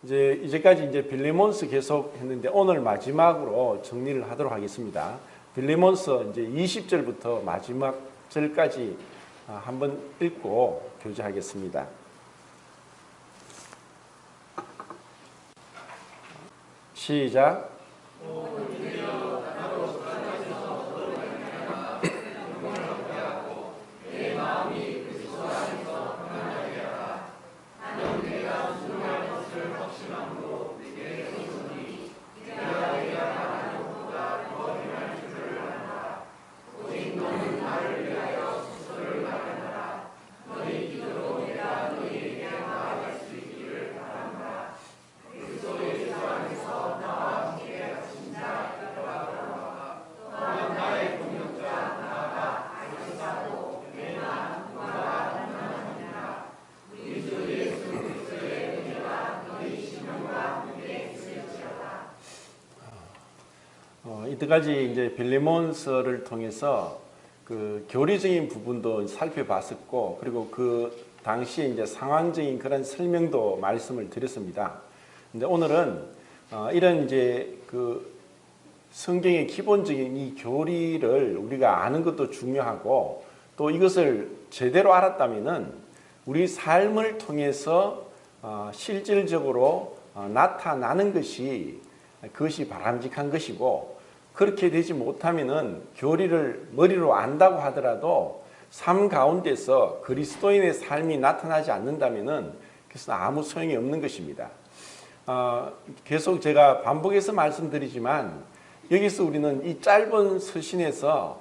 이제까지 빌레몬스 계속 했는데 오늘 마지막으로 정리를 하도록 하겠습니다. 빌레몬스 이제 20절부터 마지막 절까지 한번 읽고 교제하겠습니다. 시작. 이때까지 이제 빌레몬서를 통해서 그 교리적인 부분도 살펴봤었고, 그리고 그 당시에 이제 상황적인 그런 설명도 말씀을 드렸습니다. 근데 오늘은 이런 이제 그 성경의 기본적인 이 교리를 우리가 아는 것도 중요하고, 또 이것을 제대로 알았다면은 우리 삶을 통해서 실질적으로 나타나는 그것이 바람직한 것이고, 그렇게 되지 못하면은 교리를 머리로 안다고 하더라도 삶 가운데서 그리스도인의 삶이 나타나지 않는다면은 그것은 아무 소용이 없는 것입니다. 계속 제가 반복해서 말씀드리지만 여기서 우리는 이 짧은 서신에서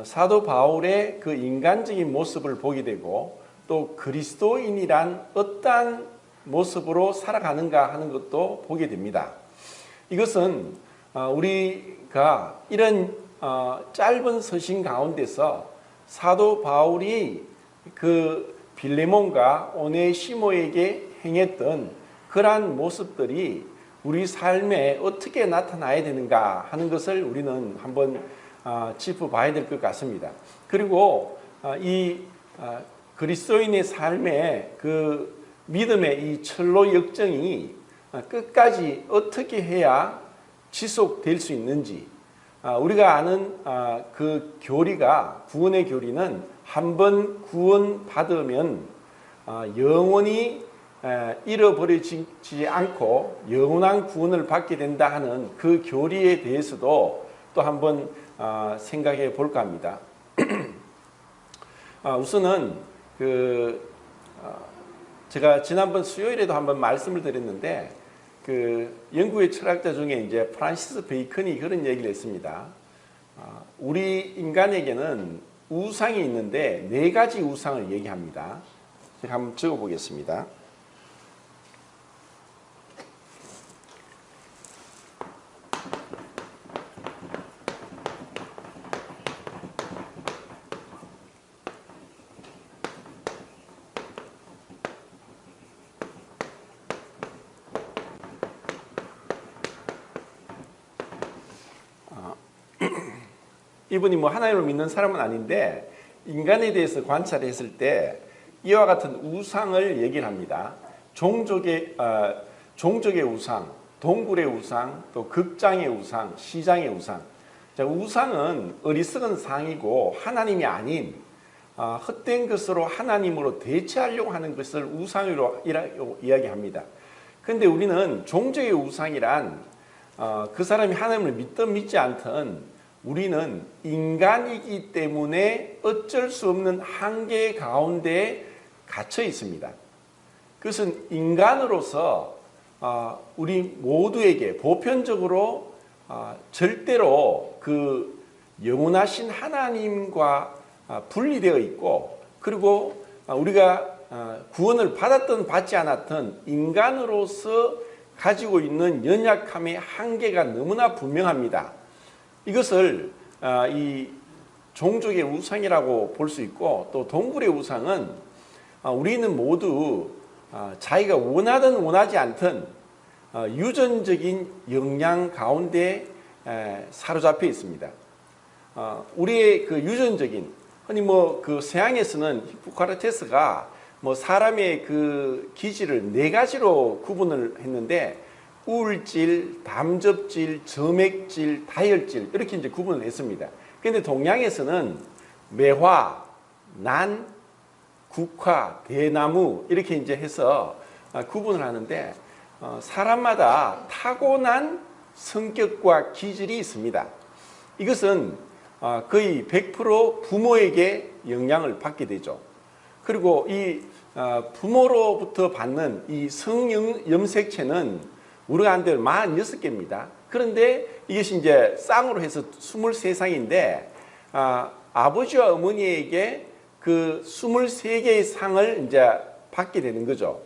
사도 바울의 그 인간적인 모습을 보게 되고, 또 그리스도인이란 어떠한 모습으로 살아가는가 하는 것도 보게 됩니다. 이것은 우리가 이런 짧은 서신 가운데서 사도 바울이 그 빌레몬과 오네시모에게 행했던 그러한 모습들이 우리 삶에 어떻게 나타나야 되는가 하는 것을 우리는 한번 짚어봐야 될 것 같습니다. 그리고 이 그리스도인의 삶의 그 믿음의 이 철로 역정이 끝까지 어떻게 해야 지속될 수 있는지, 우리가 아는 그 교리가, 구원의 교리는 한번 구원받으면 영원히 잃어버리지 않고 영원한 구원을 받게 된다 하는 그 교리에 대해서도 또 한번 생각해 볼까 합니다. 우선은 제가 지난번 수요일에도 한번 말씀을 드렸는데, 영국의 철학자 중에 이제 프란시스 베이컨이 그런 얘기를 했습니다. 우리 인간에게는 우상이 있는데 4가지 우상을 얘기합니다. 제가 한번 적어 보겠습니다. 이분이 하나님을 믿는 사람은 아닌데 인간에 대해서 관찰했을 때 이와 같은 우상을 얘기를 합니다. 종족의 우상, 동굴의 우상, 또 극장의 우상, 시장의 우상. 우상은 어리석은 상이고 하나님이 아닌 헛된 것으로 하나님으로 대체하려고 하는 것을 우상으로 이야기합니다. 그런데 우리는 종족의 우상이란 그 사람이 하나님을 믿든 믿지 않든 우리는 인간이기 때문에 어쩔 수 없는 한계 가운데 갇혀 있습니다. 그것은 인간으로서 우리 모두에게 보편적으로 절대로 그 영원하신 하나님과 분리되어 있고, 그리고 우리가 구원을 받았든 받지 않았든 인간으로서 가지고 있는 연약함의 한계가 너무나 분명합니다. 이것을 이 종족의 우상이라고 볼 수 있고, 또 동굴의 우상은 우리는 모두 자기가 원하든 원하지 않든 유전적인 영향 가운데 사로잡혀 있습니다. 우리의 그 유전적인, 흔히 그 서양에서는 히포크라테스가 뭐 사람의 그 기질을 네 가지로 구분을 했는데 우울질, 담접질, 점액질, 다혈질 이렇게 이제 구분을 했습니다. 그런데 동양에서는 매화, 난, 국화, 대나무 이렇게 이제 해서 구분을 하는데 사람마다 타고난 성격과 기질이 있습니다. 이것은 거의 100% 부모에게 영향을 받게 되죠. 그리고 이 부모로부터 받는 이 성염색체는 우리가 한 대로 46개입니다. 그런데 이것이 이제 쌍으로 해서 23상인데 아버지와 어머니에게 그 23개의 상을 이제 받게 되는 거죠.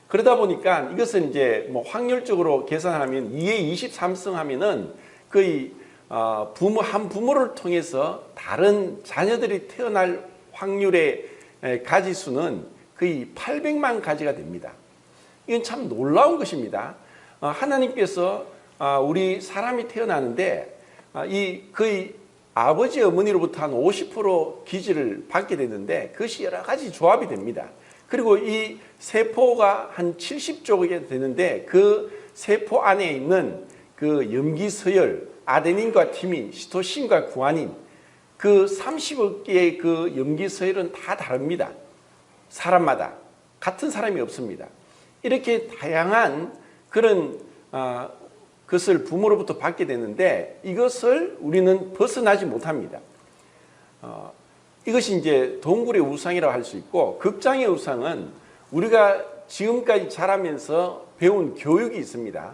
그러다 보니까 이것은 이제 뭐 확률적으로 계산하면 2의 23성 하면은 거의 한 부모를 통해서 다른 자녀들이 태어날 확률의 가지수는 거의 800만 가지가 됩니다. 이건 참 놀라운 것입니다. 하나님께서 우리 사람이 태어나는데 이 거의 아버지 어머니로부터 한 50% 기질을 받게 되는데 그것이 여러 가지 조합이 됩니다. 그리고 이 세포가 한 70조가 되는데 그 세포 안에 있는 그 염기서열, 아데닌과 티민, 시토신과 구아닌 그 30억 개의 그 염기서열은 다 다릅니다. 사람마다 같은 사람이 없습니다. 이렇게 다양한 그런 것을 부모로부터 받게 되는데 이것을 우리는 벗어나지 못합니다. 이것이 이제 동굴의 우상이라고 할 수 있고 극장의 우상은 우리가 지금까지 자라면서 배운 교육이 있습니다.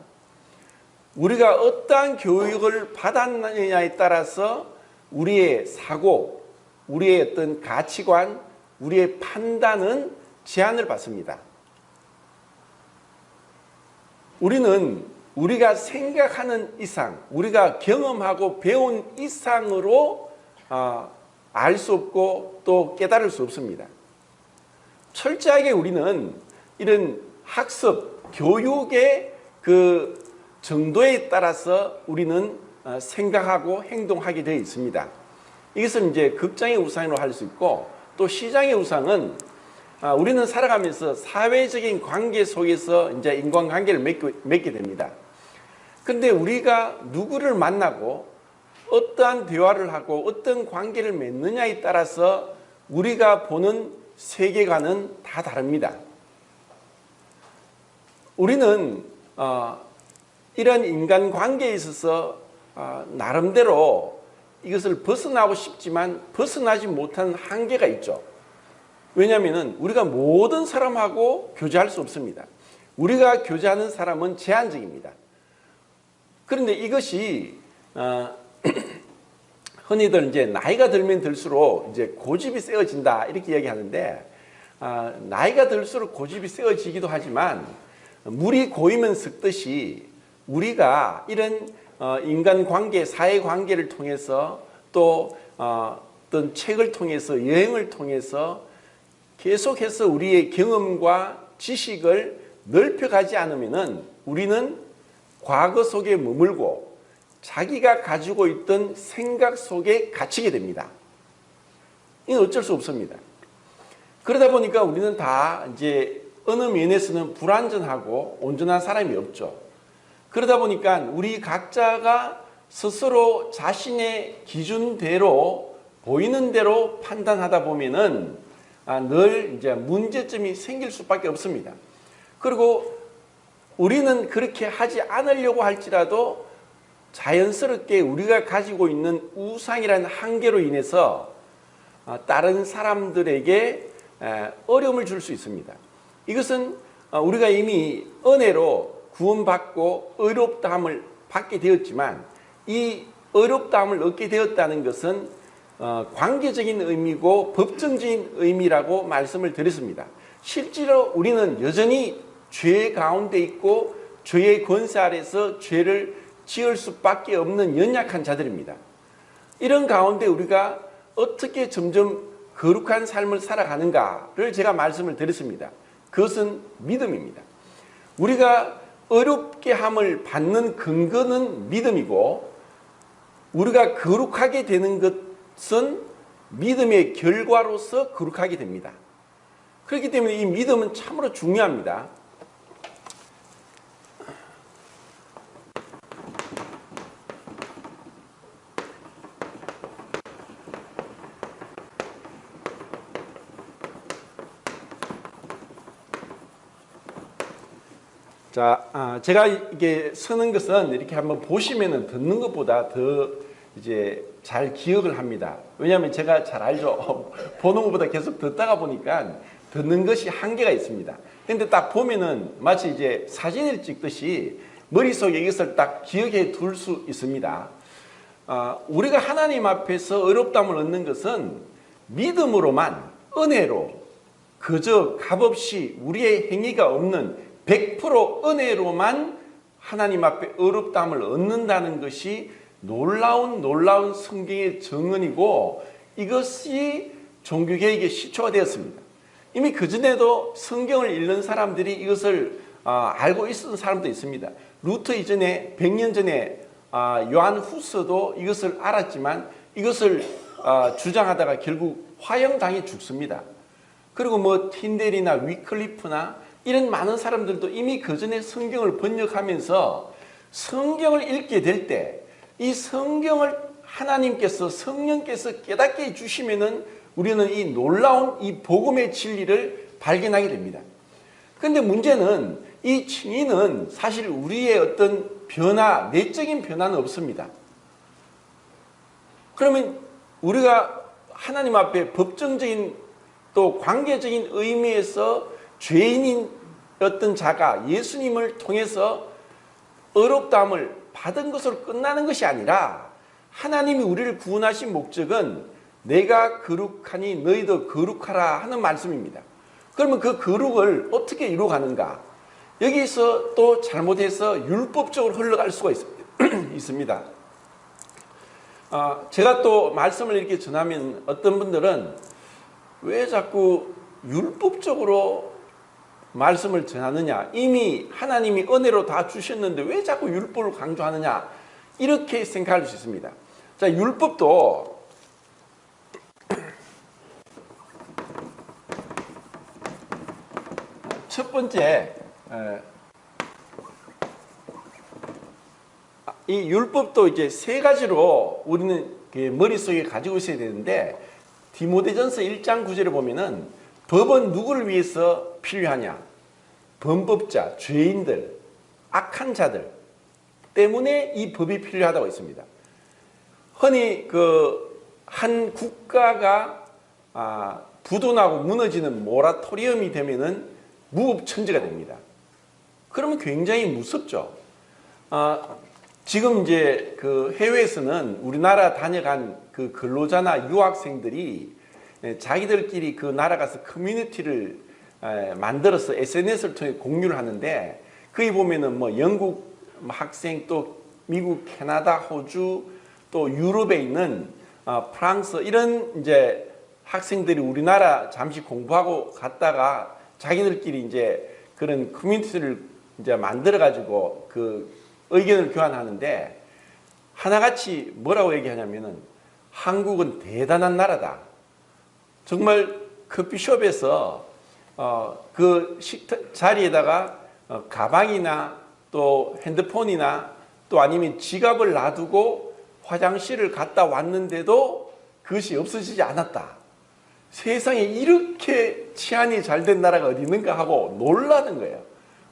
우리가 어떠한 교육을 받았느냐에 따라서 우리의 사고, 우리의 어떤 가치관, 우리의 판단은 제한을 받습니다. 우리는 우리가 생각하는 이상, 우리가 경험하고 배운 이상으로 알 수 없고 또 깨달을 수 없습니다. 철저하게 우리는 이런 학습, 교육의 그 정도에 따라서 우리는 생각하고 행동하게 되어 있습니다. 이것은 이제 극장의 우상으로 할 수 있고 또 시장의 우상은 우리는 살아가면서 사회적인 관계 속에서 이제 인간관계를 맺게 됩니다. 그런데 우리가 누구를 만나고 어떠한 대화를 하고 어떤 관계를 맺느냐에 따라서 우리가 보는 세계관은 다 다릅니다. 우리는 이런 인간관계에 있어서 나름대로 이것을 벗어나고 싶지만 벗어나지 못하는 한계가 있죠. 왜냐하면 우리가 모든 사람하고 교제할 수 없습니다. 우리가 교제하는 사람은 제한적입니다. 그런데 이것이 흔히들 이제 나이가 들면 들수록 이제 고집이 세워진다 이렇게 이야기하는데 나이가 들수록 고집이 세워지기도 하지만 물이 고이면 섞듯이 우리가 이런 인간관계, 사회관계를 통해서 또 어떤 책을 통해서 여행을 통해서 계속해서 우리의 경험과 지식을 넓혀가지 않으면은 우리는 과거 속에 머물고 자기가 가지고 있던 생각 속에 갇히게 됩니다. 이건 어쩔 수 없습니다. 그러다 보니까 우리는 다 이제 어느 면에서는 불완전하고 온전한 사람이 없죠. 그러다 보니까 우리 각자가 스스로 자신의 기준대로 보이는 대로 판단하다 보면은 늘 이제 문제점이 생길 수밖에 없습니다. 그리고 우리는 그렇게 하지 않으려고 할지라도 자연스럽게 우리가 가지고 있는 우상이라는 한계로 인해서 다른 사람들에게 어려움을 줄 수 있습니다. 이것은 우리가 이미 은혜로 구원받고 의롭다함을 받게 되었지만 이 의롭다함을 얻게 되었다는 것은 관계적인 의미고 법정적인 의미라고 말씀을 드렸습니다. 실제로 우리는 여전히 죄 가운데 있고 죄의 권세 아래서 죄를 지을 수밖에 없는 연약한 자들입니다. 이런 가운데 우리가 어떻게 점점 거룩한 삶을 살아가는가를 제가 말씀을 드렸습니다. 그것은 믿음입니다. 우리가 어렵게 함을 받는 근거는 믿음이고 우리가 거룩하게 되는 것은 믿음의 결과로서 거룩하게 됩니다. 그렇기 때문에 이 믿음은 참으로 중요합니다. 자, 제가 이게 쓰는 것은 이렇게 한번 보시면은 듣는 것보다 더 이제 잘 기억을 합니다. 왜냐하면 제가 잘 알죠. 보는 것보다 계속 듣다가 보니까 듣는 것이 한계가 있습니다. 근데 딱 보면은 마치 이제 사진을 찍듯이 머릿속에 이것을 딱 기억해 둘 수 있습니다. 우리가 하나님 앞에서 의롭다함을 얻는 것은 믿음으로만, 은혜로, 그저 값없이 우리의 행위가 없는 100% 은혜로만 하나님 앞에 의롭다함을 얻는다는 것이 놀라운 성경의 증언이고, 이것이 종교개혁의 시초가 되었습니다. 이미 그전에도 성경을 읽는 사람들이 이것을 알고 있었던 사람도 있습니다. 루터 이전에 100년 전에 요한 후서도 이것을 알았지만 이것을 주장하다가 결국 화형당해 죽습니다. 그리고 뭐 틴델이나 위클리프나 이런 많은 사람들도 이미 그전에 성경을 번역하면서 성경을 읽게 될 때 이 성경을 하나님께서, 성령께서 깨닫게 해주시면은 우리는 이 놀라운 이 복음의 진리를 발견하게 됩니다. 그런데 문제는 이 증인은 사실 우리의 어떤 변화, 내적인 변화는 없습니다. 그러면 우리가 하나님 앞에 법정적인 또 관계적인 의미에서 죄인인 어떤 자가 예수님을 통해서 의롭다함을 받은 것으로 끝나는 것이 아니라, 하나님이 우리를 구원하신 목적은 내가 거룩하니 너희도 거룩하라 하는 말씀입니다. 그러면 그 거룩을 어떻게 이루어가는가? 여기서 또 잘못해서 율법적으로 흘러갈 수가 있습니다. 제가 또 말씀을 이렇게 전하면 어떤 분들은 왜 자꾸 율법적으로 말씀을 전하느냐, 이미 하나님이 은혜로 다 주셨는데 왜 자꾸 율법을 강조하느냐, 이렇게 생각할 수 있습니다. 자, 율법도 첫 번째, 이 율법도 이제 세 가지로 우리는 머릿속에 가지고 있어야 되는데, 디모데전서 1장 9절에 보면은 법은 누구를 위해서 필요하냐? 범법자, 죄인들, 악한 자들 때문에 이 법이 필요하다고 있습니다. 흔히 한 국가가 부도나고 무너지는 모라토리엄이 되면은 무법천지가 됩니다. 그러면 굉장히 무섭죠. 지금 이제 해외에서는 우리나라 다녀간 근로자나 유학생들이 자기들끼리 그 나라 가서 커뮤니티를 만들어서 SNS를 통해 공유를 하는데, 거기 보면은 뭐 영국 학생, 또 미국, 캐나다, 호주, 또 유럽에 있는 프랑스, 이런 이제 학생들이 우리나라 잠시 공부하고 갔다가 자기들끼리 이제 그런 커뮤니티를 이제 만들어 가지고 그 의견을 교환하는데, 하나같이 뭐라고 얘기하냐면은 한국은 대단한 나라다. 정말 커피숍에서 그 자리에다가 가방이나 또 핸드폰이나 또 아니면 지갑을 놔두고 화장실을 갔다 왔는데도 그것이 없어지지 않았다. 세상에 이렇게 치안이 잘 된 나라가 어디 있는가 하고 놀라는 거예요.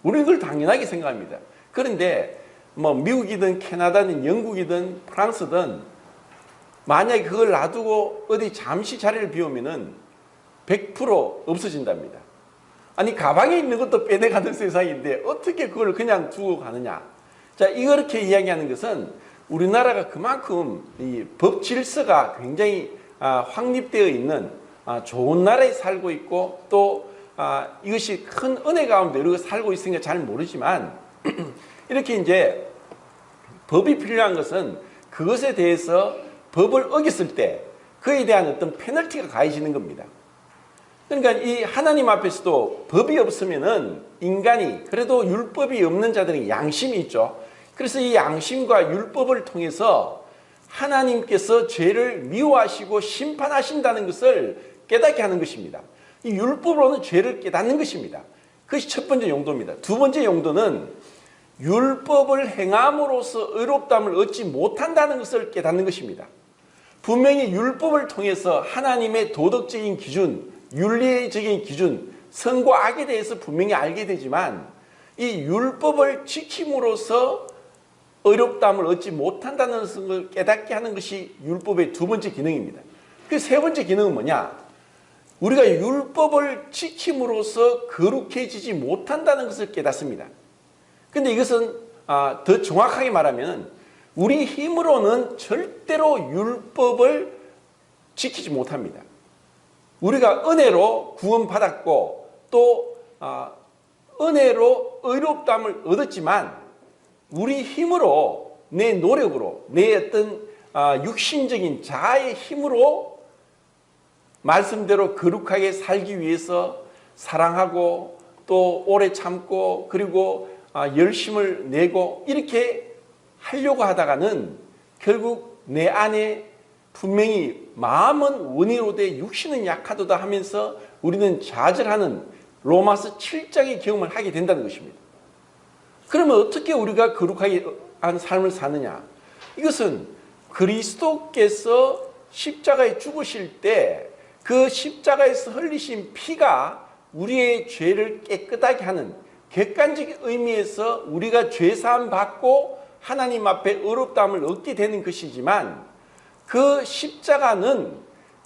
우리는 그걸 당연하게 생각합니다. 그런데 뭐 미국이든 캐나다든 영국이든 프랑스든 만약에 그걸 놔두고 어디 잠시 자리를 비우면은 100% 없어진답니다. 아니, 가방에 있는 것도 빼내가는 세상인데 어떻게 그걸 그냥 두고 가느냐. 자, 이렇게 이야기하는 것은 우리나라가 그만큼 이 법 질서가 굉장히 확립되어 있는 좋은 나라에 살고 있고, 또 이것이 큰 은혜 가운데 우리가 살고 있으니까 잘 모르지만 이렇게 이제 법이 필요한 것은 그것에 대해서 법을 어겼을 때 그에 대한 어떤 페널티가 가해지는 겁니다. 그러니까 이 하나님 앞에서도 법이 없으면은 인간이, 그래도 율법이 없는 자들은 양심이 있죠. 그래서 이 양심과 율법을 통해서 하나님께서 죄를 미워하시고 심판하신다는 것을 깨닫게 하는 것입니다. 이 율법으로는 죄를 깨닫는 것입니다. 그것이 첫 번째 용도입니다. 두 번째 용도는 율법을 행함으로써 의롭다함을 얻지 못한다는 것을 깨닫는 것입니다. 분명히 율법을 통해서 하나님의 도덕적인 기준, 윤리적인 기준, 선과 악에 대해서 분명히 알게 되지만 이 율법을 지킴으로써 의롭다함을 얻지 못한다는 것을 깨닫게 하는 것이 율법의 두 번째 기능입니다. 그 세 번째 기능은 뭐냐? 우리가 율법을 지킴으로써 거룩해지지 못한다는 것을 깨닫습니다. 그런데 이것은 더 정확하게 말하면 우리 힘으로는 절대로 율법을 지키지 못합니다. 우리가 은혜로 구원받았고 또 은혜로 의롭다함을 얻었지만 우리 힘으로 내 노력으로 내 어떤 육신적인 자아의 힘으로 말씀대로 거룩하게 살기 위해서 사랑하고 또 오래 참고 그리고 열심을 내고 이렇게 하려고 하다가는 결국 내 안에 분명히 마음은 원이로되 육신은 약하도다 하면서 우리는 좌절하는 로마서 7장의 경험을 하게 된다는 것입니다. 그러면 어떻게 우리가 거룩하게 한 삶을 사느냐? 이것은 그리스도께서 십자가에 죽으실 때 그 십자가에서 흘리신 피가 우리의 죄를 깨끗하게 하는 객관적인 의미에서 우리가 죄사함 받고 하나님 앞에 의롭다함을 얻게 되는 것이지만 그 십자가는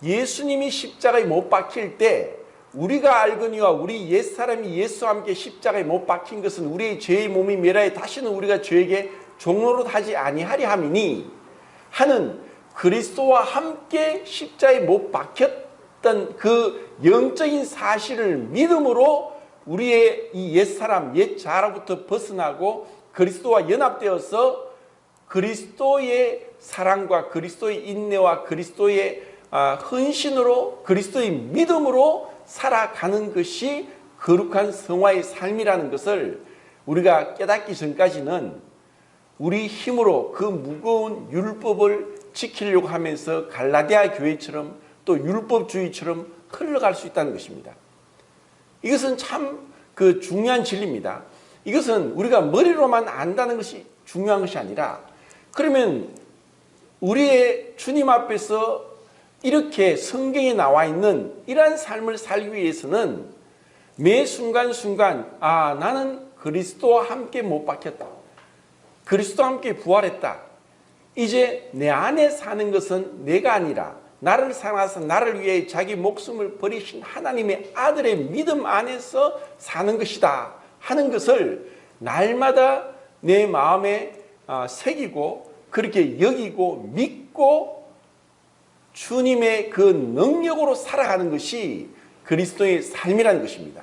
예수님이 십자가에 못 박힐 때 우리가 알거니와 우리 옛사람이 예수와 함께 십자가에 못 박힌 것은 우리의 죄의 몸이 멸하여 다시는 우리가 죄에게 종로로 하지 아니하리 함이니 하는 그리스도와 함께 십자가에 못 박혔던 그 영적인 사실을 믿음으로 우리의 이 옛사람, 옛자로부터 벗어나고 그리스도와 연합되어서 그리스도의 사랑과 그리스도의 인내와 그리스도의 헌신으로 그리스도의 믿음으로 살아가는 것이 거룩한 성화의 삶이라는 것을 우리가 깨닫기 전까지는 우리 힘으로 그 무거운 율법을 지키려고 하면서 갈라디아 교회처럼 또 율법주의처럼 흘러갈 수 있다는 것입니다. 이것은 참 중요한 진리입니다. 이것은 우리가 머리로만 안다는 것이 중요한 것이 아니라 그러면 우리의 주님 앞에서 이렇게 성경에 나와 있는 이러한 삶을 살기 위해서는 매 순간순간 나는 그리스도와 함께 못 박혔다. 그리스도와 함께 부활했다. 이제 내 안에 사는 것은 내가 아니라 나를 사랑하사 나를 위해 자기 목숨을 버리신 하나님의 아들의 믿음 안에서 사는 것이다 하는 것을 날마다 내 마음에 새기고 그렇게 여기고 믿고 주님의 그 능력으로 살아가는 것이 그리스도의 삶이라는 것입니다.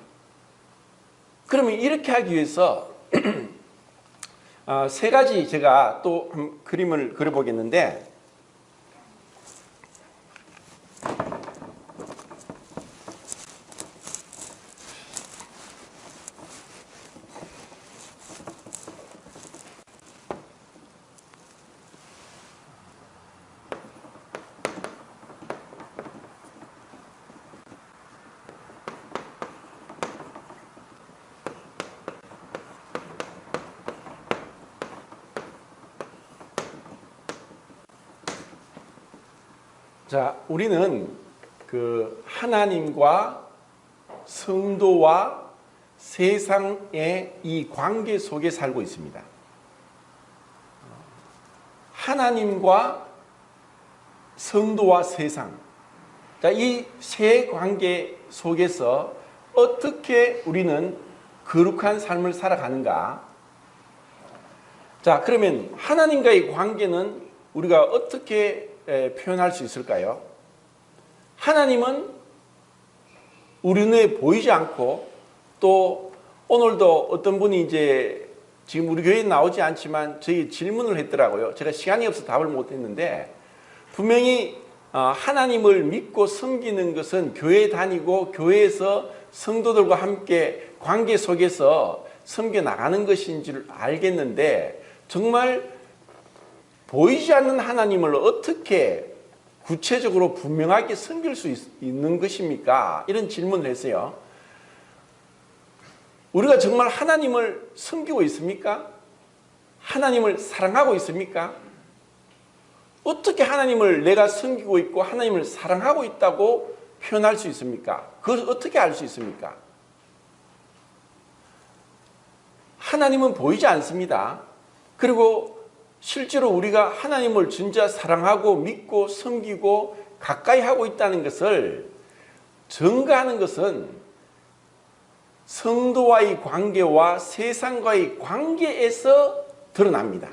그러면 이렇게 하기 위해서 세 가지 제가 또 그림을 그려보겠는데 자, 우리는 그 하나님과 성도와 세상의 이 관계 속에 살고 있습니다. 하나님과 성도와 세상. 자, 이 세 관계 속에서 어떻게 우리는 거룩한 삶을 살아가는가? 자, 그러면 하나님과의 관계는 우리가 어떻게 표현할 수 있을까요? 하나님은 우리 눈에 보이지 않고 또 오늘도 어떤 분이 이제 지금 우리 교회에 나오지 않지만 저희 질문을 했더라고요. 제가 시간이 없어서 답을 못했는데 분명히 하나님을 믿고 섬기는 것은 교회 다니고 교회에서 성도들과 함께 관계 속에서 섬겨 나가는 것인 줄 알겠는데 정말 보이지 않는 하나님을 어떻게 구체적으로 분명하게 섬길 수 있는 것입니까? 이런 질문을 했어요. 우리가 정말 하나님을 섬기고 있습니까? 하나님을 사랑하고 있습니까? 어떻게 하나님을 내가 섬기고 있고 하나님을 사랑하고 있다고 표현할 수 있습니까? 그것을 어떻게 알 수 있습니까? 하나님은 보이지 않습니다. 그리고 실제로 우리가 하나님을 진짜 사랑하고 믿고 섬기고 가까이 하고 있다는 것을 증거하는 것은 성도와의 관계와 세상과의 관계에서 드러납니다.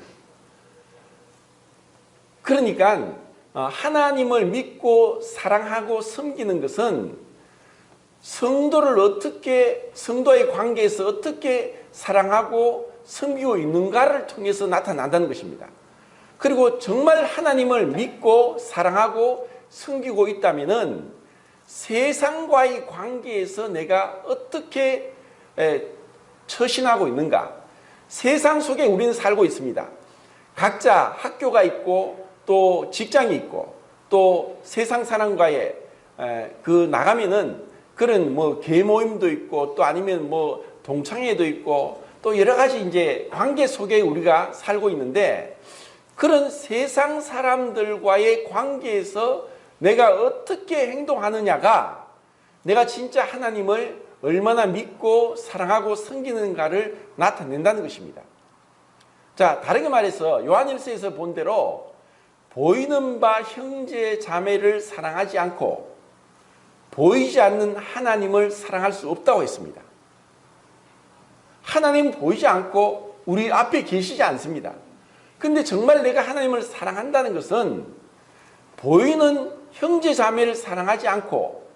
그러니까 하나님을 믿고 사랑하고 섬기는 것은 성도와의 관계에서 어떻게 사랑하고 섬기고 있는가를 통해서 나타난다는 것입니다. 그리고 정말 하나님을 믿고 사랑하고 섬기고 있다면 세상과의 관계에서 내가 어떻게 처신하고 있는가. 세상 속에 우리는 살고 있습니다. 각자 학교가 있고 또 직장이 있고 또 세상 사람과의 나가면은 그런 뭐 계모임도 있고 또 아니면 뭐 동창회도 있고 또 여러 가지 이제 관계 속에 우리가 살고 있는데 그런 세상 사람들과의 관계에서 내가 어떻게 행동하느냐가 내가 진짜 하나님을 얼마나 믿고 사랑하고 섬기는가를 나타낸다는 것입니다. 자, 다르게 말해서 요한일서에서 본 대로 보이는 바 형제 자매를 사랑하지 않고 보이지 않는 하나님을 사랑할 수 없다고 했습니다. 하나님은 보이지 않고 우리 앞에 계시지 않습니다. 근데 정말 내가 하나님을 사랑한다는 것은 보이는 형제 자매를 사랑하지 않고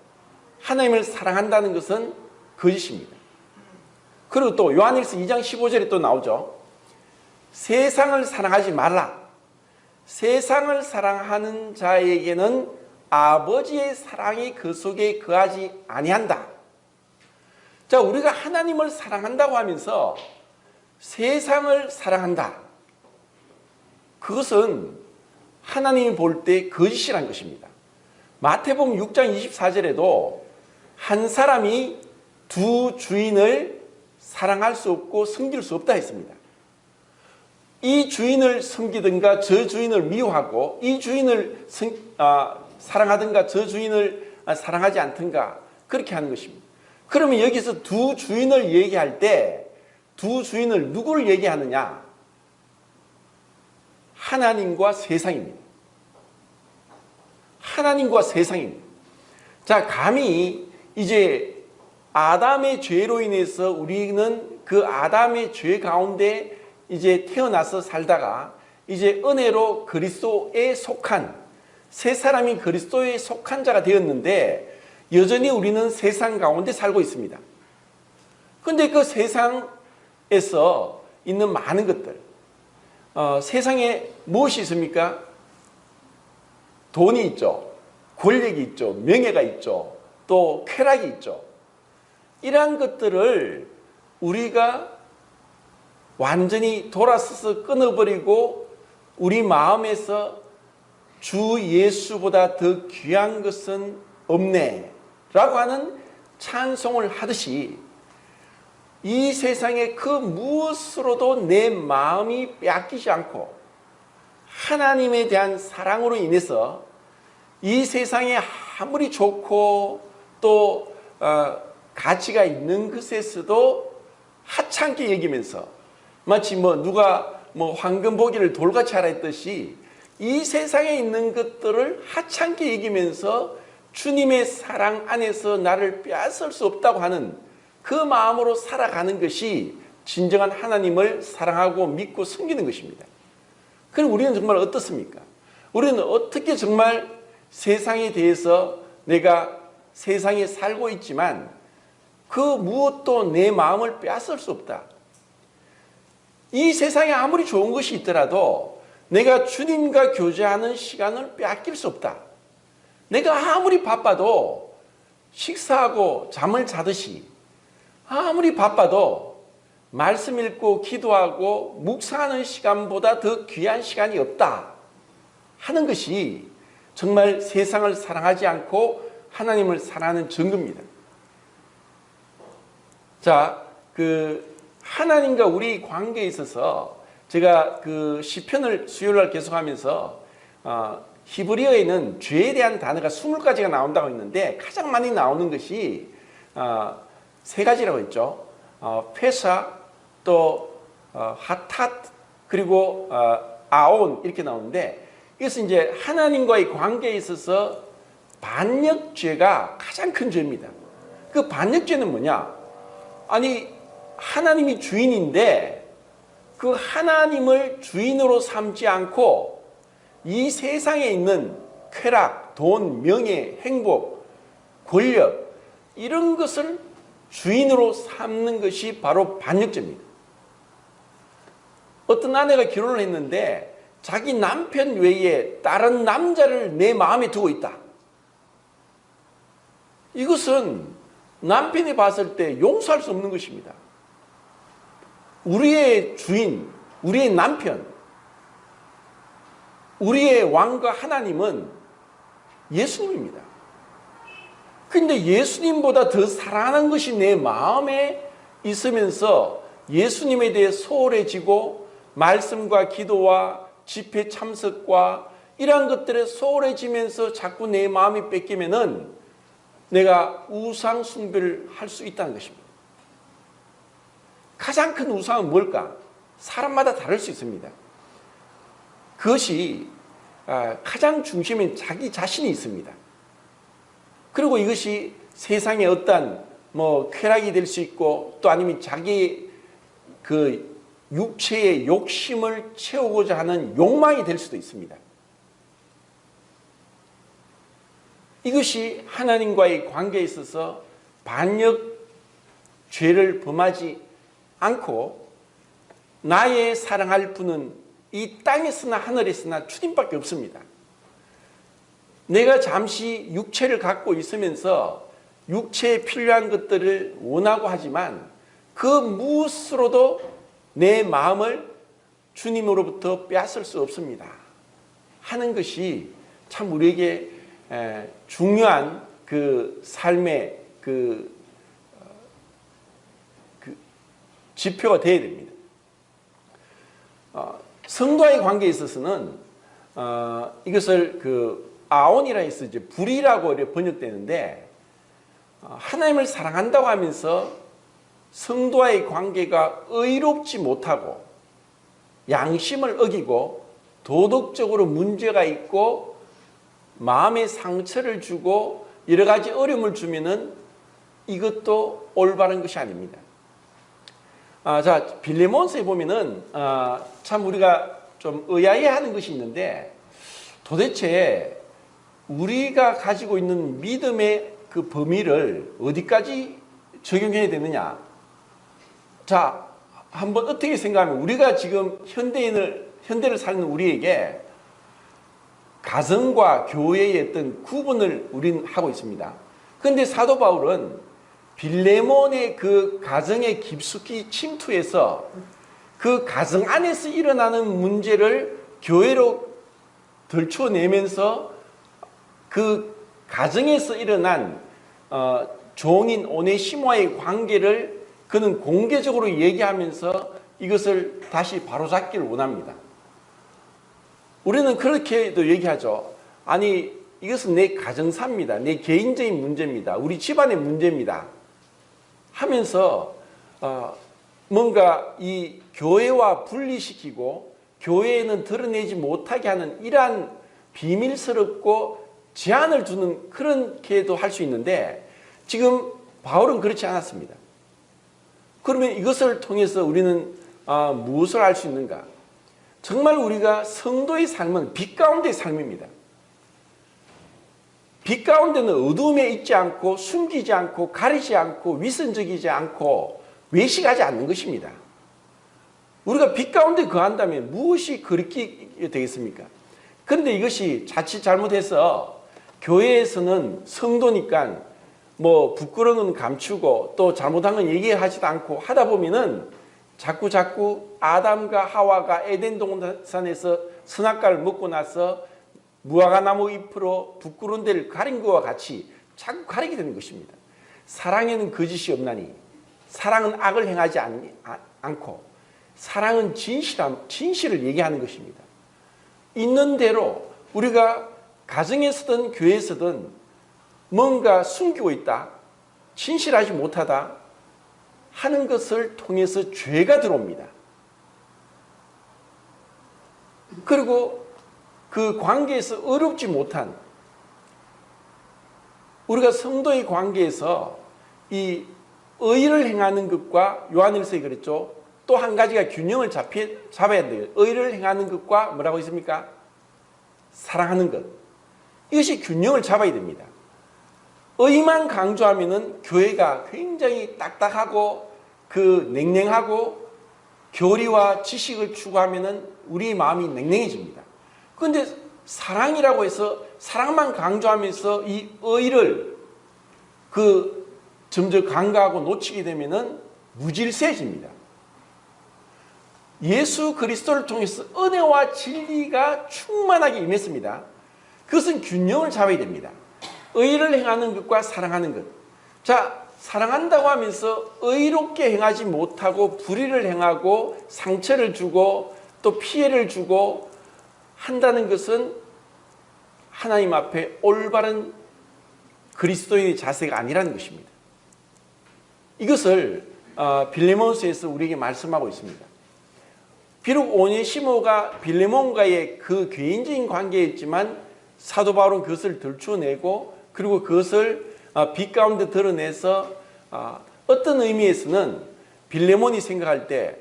하나님을 사랑한다는 것은 거짓입니다. 그리고 또 요한일서 2장 15절에 또 나오죠. 세상을 사랑하지 말라. 세상을 사랑하는 자에게는 아버지의 사랑이 그 속에 거하지 아니한다. 자, 우리가 하나님을 사랑한다고 하면서 세상을 사랑한다. 그것은 하나님이 볼 때 거짓이란 것입니다. 마태복음 6장 24절에도 한 사람이 두 주인을 사랑할 수 없고 섬길 수 없다 했습니다. 이 주인을 섬기든가 저 주인을 미워하고 이 주인을 사랑하든가 저 주인을 사랑하지 않든가 그렇게 하는 것입니다. 그러면 여기서 두 주인을 얘기할 때 두 주인을 누구를 얘기하느냐? 하나님과 세상입니다. 하나님과 세상입니다. 자, 감히 이제 아담의 죄로 인해서 우리는 그 아담의 죄 가운데 이제 태어나서 살다가 이제 은혜로 그리스도에 속한 새 사람이 그리스도에 속한 자가 되었는데 여전히 우리는 세상 가운데 살고 있습니다. 그런데 그 세상에서 있는 많은 것들 세상에 무엇이 있습니까? 돈이 있죠. 권력이 있죠. 명예가 있죠. 또 쾌락이 있죠. 이러한 것들을 우리가 완전히 돌아서서 끊어버리고 우리 마음에서 주 예수보다 더 귀한 것은 없네 라고 하는 찬송을 하듯이 이 세상의 그 무엇으로도 내 마음이 빼앗기지 않고 하나님에 대한 사랑으로 인해서 이 세상에 아무리 좋고 또 가치가 있는 것에서도 하찮게 여기면서 마치 누가 황금 보기를 돌같이 하라 했듯이 이 세상에 있는 것들을 하찮게 여기면서 주님의 사랑 안에서 나를 빼앗을 수 없다고 하는 그 마음으로 살아가는 것이 진정한 하나님을 사랑하고 믿고 섬기는 것입니다. 그럼 우리는 정말 어떻습니까? 우리는 어떻게 정말 세상에 대해서 내가 세상에 살고 있지만 그 무엇도 내 마음을 빼앗을 수 없다. 이 세상에 아무리 좋은 것이 있더라도 내가 주님과 교제하는 시간을 빼앗길 수 없다. 내가 아무리 바빠도 식사하고 잠을 자듯이 아무리 바빠도 말씀 읽고 기도하고 묵상하는 시간보다 더 귀한 시간이 없다 하는 것이 정말 세상을 사랑하지 않고 하나님을 사랑하는 증거입니다. 자, 하나님과 우리 관계에 있어서 제가 시편을 수요일날 계속하면서 히브리어에는 죄에 대한 단어가 20가지가 나온다고 했는데 가장 많이 나오는 것이 세 가지라고 했죠. 페사, 또 하탓, 그리고 아온 이렇게 나오는데 이것은 이제 하나님과의 관계에 있어서 반역죄가 가장 큰 죄입니다. 그 반역죄는 뭐냐? 아니 하나님이 주인인데 그 하나님을 주인으로 삼지 않고 이 세상에 있는 쾌락, 돈, 명예, 행복, 권력 이런 것을 주인으로 삼는 것이 바로 반역죄입니다. 어떤 아내가 결혼을 했는데 자기 남편 외에 다른 남자를 내 마음에 두고 있다. 이것은 남편이 봤을 때 용서할 수 없는 것입니다. 우리의 주인, 우리의 남편, 우리의 왕과 하나님은 예수님입니다. 근데 예수님보다 더 사랑하는 것이 내 마음에 있으면서 예수님에 대해 소홀해지고 말씀과 기도와 집회 참석과 이러한 것들에 소홀해지면서 자꾸 내 마음이 뺏기면은 내가 우상 숭배를 할 수 있다는 것입니다. 가장 큰 우상은 뭘까? 사람마다 다를 수 있습니다. 그것이 가장 중심에 자기 자신이 있습니다. 그리고 이것이 세상의 어떤 쾌락이 될 수 있고 또 아니면 자기 육체의 욕심을 채우고자 하는 욕망이 될 수도 있습니다. 이것이 하나님과의 관계에 있어서 반역 죄를 범하지 않고 나의 사랑할 분은 이 땅에서나 하늘에서나 주님밖에 없습니다. 내가 잠시 육체를 갖고 있으면서 육체에 필요한 것들을 원하고 하지만 그 무엇으로도 내 마음을 주님으로부터 빼앗을 수 없습니다. 하는 것이 참 우리에게 중요한 삶의 지표가 되어야 됩니다. 성도와의 관계에 있어서는 이것을 아온이라 해서 이제 불이라고 번역되는데 하나님을 사랑한다고 하면서 성도와의 관계가 의롭지 못하고 양심을 어기고 도덕적으로 문제가 있고 마음에 상처를 주고 여러 가지 어려움을 주면은 이것도 올바른 것이 아닙니다. 자, 빌레몬서에 보면은 참 우리가 좀 의아해하는 것이 있는데 도대체 우리가 가지고 있는 믿음의 그 범위를 어디까지 적용해야 되느냐? 자, 한번 어떻게 생각하면 우리가 지금 현대를 사는 우리에게 가정과 교회의 어떤 구분을 우리는 하고 있습니다. 그런데 사도 바울은 빌레몬의 그 가정에 깊숙이 침투해서 그 가정 안에서 일어나는 문제를 교회로 들춰내면서 그 가정에서 일어난 종인 오네시모와의 관계를 그는 공개적으로 얘기하면서 이것을 다시 바로잡기를 원합니다. 우리는 그렇게도 얘기하죠. 아니 이것은 내 가정사입니다. 내 개인적인 문제입니다. 우리 집안의 문제입니다. 하면서 뭔가 이 교회와 분리시키고 교회에는 드러내지 못하게 하는 이러한 비밀스럽고 제한을 두는 그렇게도 할 수 있는데 지금 바울은 그렇지 않았습니다. 그러면 이것을 통해서 우리는 무엇을 알 수 있는가? 정말 우리가 성도의 삶은 빛 가운데의 삶입니다. 빛 가운데는 어둠에 있지 않고 숨기지 않고 가리지 않고 위선적이지 않고 외식하지 않는 것입니다. 우리가 빛 가운데 거한다면 무엇이 그렇게 되겠습니까? 그런데 이것이 자칫 잘못해서 교회에서는 성도니까 부끄러운 건 감추고 또 잘못한 건 얘기하지도 않고 하다 보면은 자꾸 아담과 하와가 에덴 동산에서 선악과를 먹고 나서 무화과 나무 잎으로 부끄러운 데를 가린 것과 같이 자꾸 가리게 되는 것입니다. 사랑에는 거짓이 없나니 사랑은 악을 행하지 않고 사랑은 진실을 얘기하는 것입니다. 있는 대로 우리가 가정에서든 교회에서든 뭔가 숨기고 있다, 진실하지 못하다 하는 것을 통해서 죄가 들어옵니다. 그리고 그 관계에서 어렵지 못한, 우리가 성도의 관계에서 이 의를 행하는 것과, 요한일서에 그랬죠, 또 한 가지가 균형을 잡아야 돼요. 의를 행하는 것과 뭐라고 있습니까? 사랑하는 것. 이것이 균형을 잡아야 됩니다. 의만 강조하면은 교회가 굉장히 딱딱하고 냉랭하고, 교리와 지식을 추구하면은 우리 마음이 냉랭해집니다. 그런데 사랑이라고 해서 사랑만 강조하면서 이 의를 점점 간과하고 놓치게 되면은 무질서해집니다. 예수 그리스도를 통해서 은혜와 진리가 충만하게 임했습니다. 그것은 균형을 잡아야 됩니다. 의를 행하는 것과 사랑하는 것. 자, 사랑한다고 하면서 의롭게 행하지 못하고 불의를 행하고 상처를 주고 또 피해를 주고 한다는 것은 하나님 앞에 올바른 그리스도인의 자세가 아니라는 것입니다. 이것을 빌레몬서에서 우리에게 말씀하고 있습니다. 비록 오네시모가 빌레몬과의 그 개인적인 관계였지만 사도 바울은 그것을 들추어내고, 그리고 그것을 빛 가운데 드러내서 어떤 의미에서는 빌레몬이 생각할 때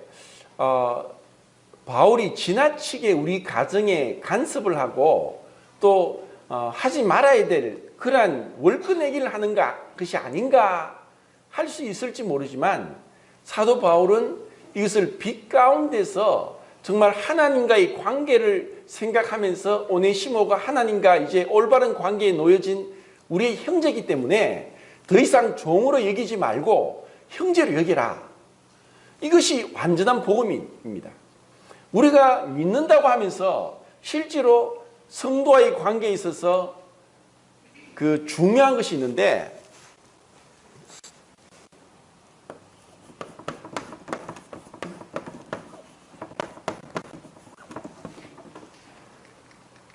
바울이 지나치게 우리 가정에 간섭을 하고 또 하지 말아야 될 그러한 월권내기를 하는가, 그것이 아닌가 할 수 있을지 모르지만, 사도 바울은 이것을 빛 가운데서 정말 하나님과의 관계를 생각하면서 오네시모가 하나님과 이제 올바른 관계에 놓여진 우리의 형제이기 때문에 더 이상 종으로 여기지 말고 형제로 여기라. 이것이 완전한 복음입니다. 우리가 믿는다고 하면서 실제로 성도와의 관계에 있어서 중요한 것이 있는데,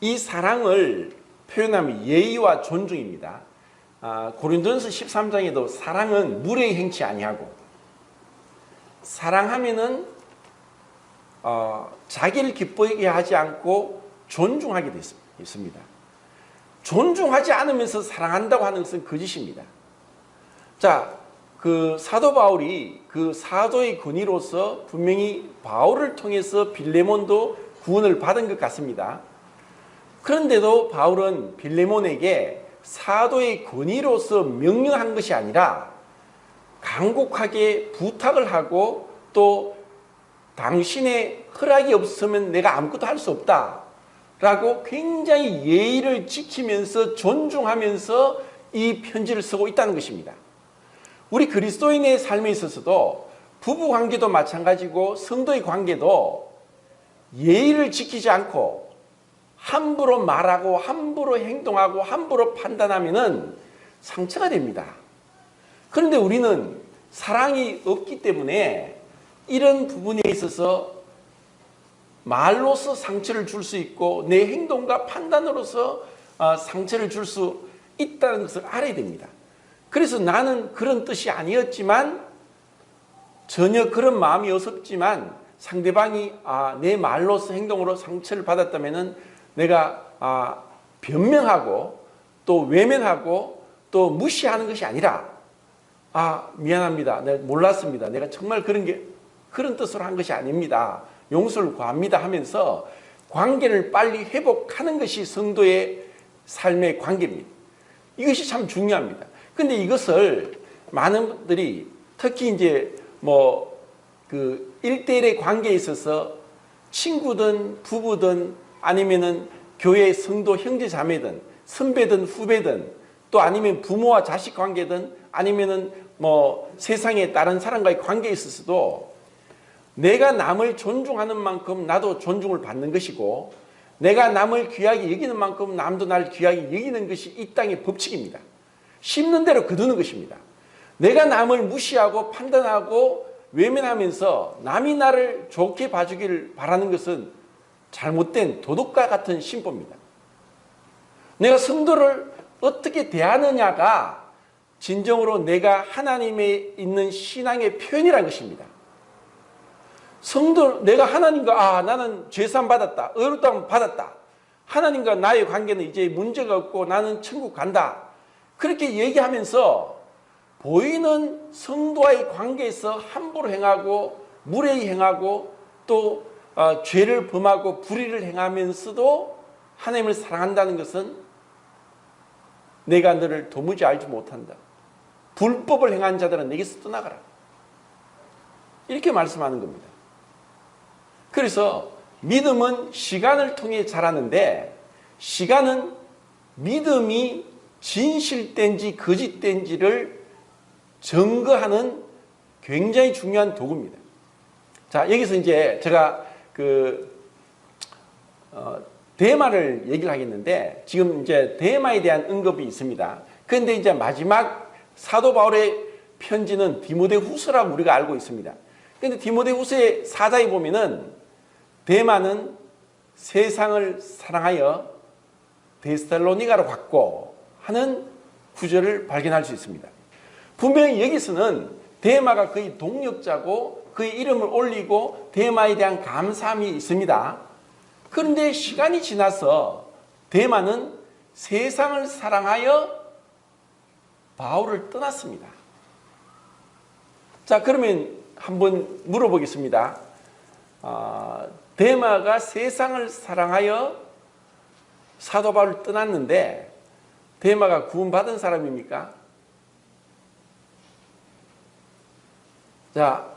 이 사랑을 표현하면 예의와 존중입니다. 고린도전서 13장에도 사랑은 무례히 행치 아니하고, 사랑하면은 자기를 기쁘게 하지 않고 존중하게 되어 있습니다. 존중하지 않으면서 사랑한다고 하는 것은 거짓입니다. 자, 사도 바울이 사도의 권위로서 분명히 바울을 통해서 빌레몬도 구원을 받은 것 같습니다. 그런데도 바울은 빌레몬에게 사도의 권위로서 명령한 것이 아니라 간곡하게 부탁을 하고, 또 당신의 허락이 없으면 내가 아무것도 할 수 없다 라고 굉장히 예의를 지키면서 존중하면서 이 편지를 쓰고 있다는 것입니다. 우리 그리스도인의 삶에 있어서도 부부관계도 마찬가지고 성도의 관계도 예의를 지키지 않고 함부로 말하고 함부로 행동하고 함부로 판단하면은 상처가 됩니다. 그런데 우리는 사랑이 없기 때문에 이런 부분에 있어서 말로서 상처를 줄 수 있고 내 행동과 판단으로서 상처를 줄 수 있다는 것을 알아야 됩니다. 그래서 나는 그런 뜻이 아니었지만, 전혀 그런 마음이 없었지만 상대방이 내 말로서 행동으로 상처를 받았다면은 내가 변명하고 또 외면하고 또 무시하는 것이 아니라, 미안합니다, 내가 몰랐습니다, 내가 정말 그런 뜻으로 한 것이 아닙니다, 용서를 구합니다 하면서 관계를 빨리 회복하는 것이 성도의 삶의 관계입니다. 이것이 참 중요합니다. 그런데 이것을 많은 분들이 특히 이제 1대1의 관계에 있어서 친구든 부부든 아니면은 교회 성도 형제 자매든 선배든 후배든 또 아니면 부모와 자식 관계든 아니면은 세상의 다른 사람과의 관계에 있어서도 내가 남을 존중하는 만큼 나도 존중을 받는 것이고, 내가 남을 귀하게 여기는 만큼 남도 날 귀하게 여기는 것이 이 땅의 법칙입니다. 심는 대로 거두는 것입니다. 내가 남을 무시하고 판단하고 외면하면서 남이 나를 좋게 봐주기를 바라는 것은 잘못된 도덕과 같은 신보입니다. 내가 성도를 어떻게 대하느냐가 진정으로 내가 하나님에 있는 신앙의 표현이라는 것입니다. 성도, 내가 하나님과 나는 죄사함 받았다. 의롭다함 받았다. 하나님과 나의 관계는 이제 문제가 없고 나는 천국 간다. 그렇게 얘기하면서 보이는 성도와의 관계에서 함부로 행하고 무례히 행하고 또 죄를 범하고 불의를 행하면서도 하나님을 사랑한다는 것은 내가 너를 도무지 알지 못한다. 불법을 행한 자들은 내게서 떠나가라. 이렇게 말씀하는 겁니다. 그래서 믿음은 시간을 통해 자라는데 시간은 믿음이 진실된지 거짓된지를 증거하는 굉장히 중요한 도구입니다. 자, 여기서 이제 제가 데마를 얘기를 하겠는데 지금 이제 데마에 대한 언급이 있습니다. 그런데 이제 마지막 사도 바울의 편지는 디모데후서라고 우리가 알고 있습니다. 그런데 디모데후서의 4장에 보면은 데마는 세상을 사랑하여 데살로니가로 갔고 하는 구절을 발견할 수 있습니다. 분명히 여기서는 데마가 그의 동역자고 그의 이름을 올리고 데마에 대한 감사함이 있습니다. 그런데 시간이 지나서 데마는 세상을 사랑하여 바울을 떠났습니다. 자, 그러면 한번 물어보겠습니다. 데마가 세상을 사랑하여 사도 바울을 떠났는데 데마가 구원받은 사람입니까? 자,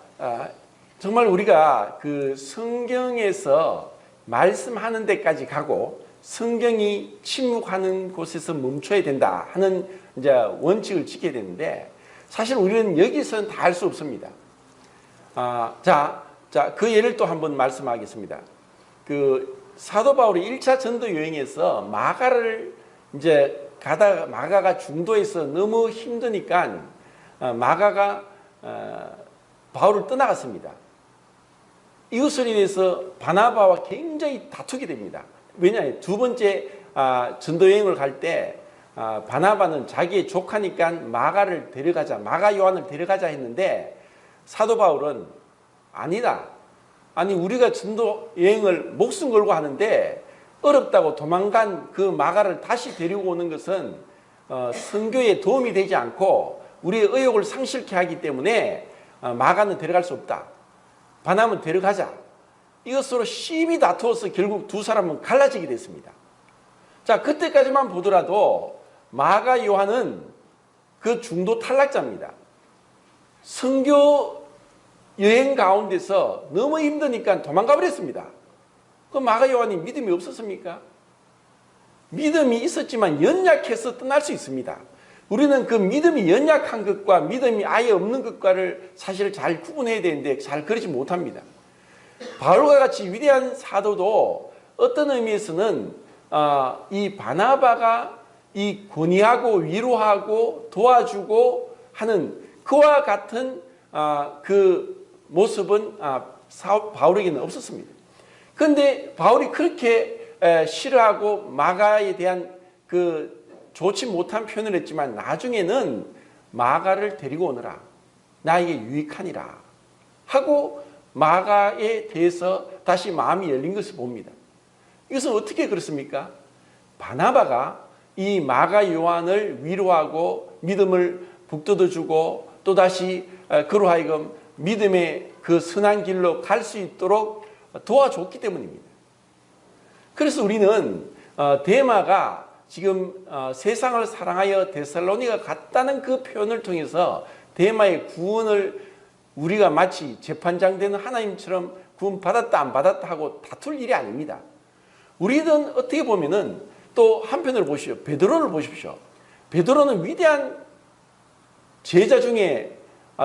정말 우리가 그 성경에서 말씀하는 데까지 가고 성경이 침묵하는 곳에서 멈춰야 된다 하는 이제 원칙을 지켜야 되는데 사실 우리는 여기서는 다 할 수 없습니다. 자, 그 예를 또 한번 말씀하겠습니다. 그 사도 바울이 1차 전도 여행에서 마가를 이제 가다가 마가가 중도에서 너무 힘드니까 마가가 바울을 떠나갔습니다. 이것을 인해서 바나바와 굉장히 다투게 됩니다. 왜냐하면 두 번째 전도 여행을 갈 때 바나바는 자기의 조카니까 마가를 데려가자, 마가 요한을 데려가자 했는데 사도 바울은 아니다. 아니 우리가 전도 여행을 목숨 걸고 하는데 어렵다고 도망간 그 마가를 다시 데리고 오는 것은 선교에 도움이 되지 않고 우리의 의욕을 상실케 하기 때문에 마가는 데려갈 수 없다. 바나바는 데려가자. 이것으로 심히 다투어서 결국 두 사람은 갈라지게 됐습니다. 자, 그때까지만 보더라도 마가 요한은 그 중도 탈락자입니다. 선교 여행 가운데서 너무 힘드니까 도망가 버렸습니다. 그 마가 요한이 믿음이 없었습니까? 믿음이 있었지만 연약해서 떠날 수 있습니다. 우리는 그 믿음이 연약한 것과 믿음이 아예 없는 것과를 사실 잘 구분해야 되는데 잘 그러지 못합니다. 바울과 같이 위대한 사도도 어떤 의미에서는 이 바나바가 이 권위하고 위로하고 도와주고 하는 그와 같은 그 모습은 바울에게는 없었습니다. 그런데 바울이 그렇게 싫어하고 마가에 대한 그 좋지 못한 표현을 했지만 나중에는 마가를 데리고 오너라. 나에게 유익하니라. 하고 마가에 대해서 다시 마음이 열린 것을 봅니다. 이것은 어떻게 그렇습니까? 바나바가 이 마가 요한을 위로하고 믿음을 북돋아주고 또다시 그로 하여금 믿음의 그 선한 길로 갈 수 있도록 도와줬기 때문입니다. 그래서 우리는 데마가 지금 세상을 사랑하여 데살로니가 갔다는 그 표현을 통해서 데마의 구원을 우리가 마치 재판장 되는 하나님처럼 구원 받았다 안 받았다 하고 다툴 일이 아닙니다. 우리는 어떻게 보면은 또 한편으로 보십시오. 베드로를 보십시오. 베드로는 위대한 제자 중에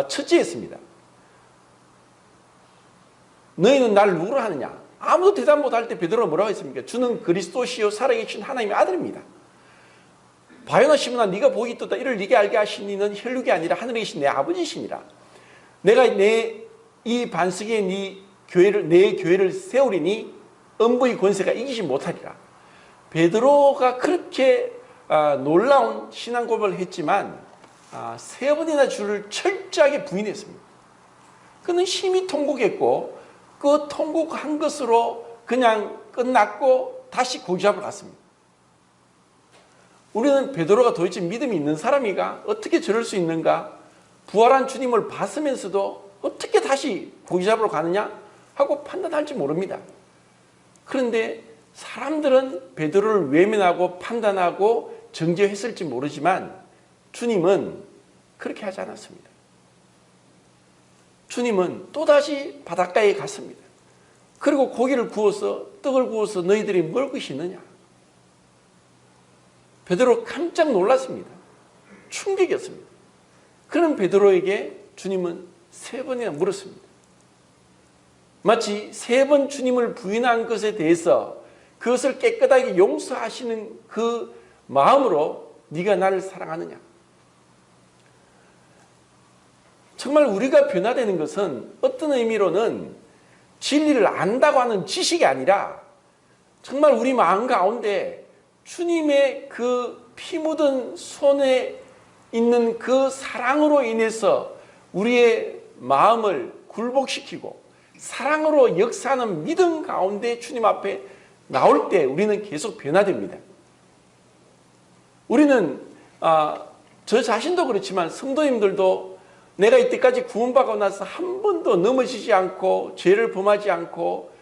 첫째였습니다. 너희는 나를 누구로 하느냐? 아무도 대답 못할 때 베드로가 뭐라고 했습니까? 주는 그리스도시요 살아계신 하나님의 아들입니다. 바요나 시몬아 네가 복이 있도다. 이를 네게 알게 하신 이는 혈육이 아니라 하늘에 계신 내 아버지시니라. 내가 이 반석에 내 교회를 세우리니 음부의 권세가 이기지 못하리라. 베드로가 그렇게 놀라운 신앙 고백을 했지만 세 번이나 주를 철저하게 부인했습니다. 그는 심히 통곡했고 그 통곡한 것으로 그냥 끝났고 다시 고기 잡으러 갔습니다. 우리는 베드로가 도대체 믿음이 있는 사람이가 어떻게 저럴 수 있는가? 부활한 주님을 봤으면서도 어떻게 다시 고기 잡으러 가느냐? 하고 판단할지 모릅니다. 그런데 사람들은 베드로를 외면하고 판단하고 정죄했을지 모르지만 주님은 그렇게 하지 않았습니다. 주님은 또다시 바닷가에 갔습니다. 그리고 고기를 구워서 떡을 구워서 너희들이 먹을 것이 있느냐? 베드로 깜짝 놀랐습니다. 충격이었습니다. 그런 베드로에게 주님은 세 번이나 물었습니다. 마치 세 번 주님을 부인한 것에 대해서 그것을 깨끗하게 용서하시는 그 마음으로 네가 나를 사랑하느냐? 정말 우리가 변화되는 것은 어떤 의미로는 진리를 안다고 하는 지식이 아니라 정말 우리 마음 가운데 주님의 그 피 묻은 손에 있는 그 사랑으로 인해서 우리의 마음을 굴복시키고 사랑으로 역사하는 믿음 가운데 주님 앞에 나올 때 우리는 계속 변화됩니다. 우리는 저 자신도 그렇지만 성도님들도 내가 이때까지 구원받고 나서 한 번도 넘어지지 않고 죄를 범하지 않고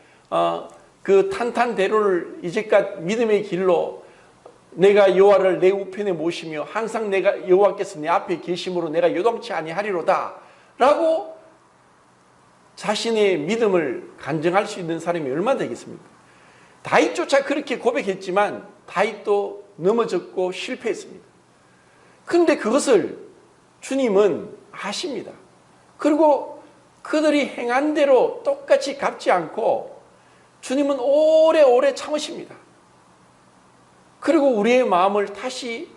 그 탄탄대로를 이제껏 믿음의 길로 내가 여호와를 내 우편에 모시며 항상 내가 여호와께서 내 앞에 계심으로 내가 요동치 아니하리로다 라고 자신의 믿음을 간증할 수 있는 사람이 얼마나 되겠습니까? 다윗조차 그렇게 고백했지만 다윗도 넘어졌고 실패했습니다. 그런데 그것을 주님은 아십니다. 그리고 그들이 행한 대로 똑같이 갚지 않고 주님은 오래오래 참으십니다. 그리고 우리의 마음을 다시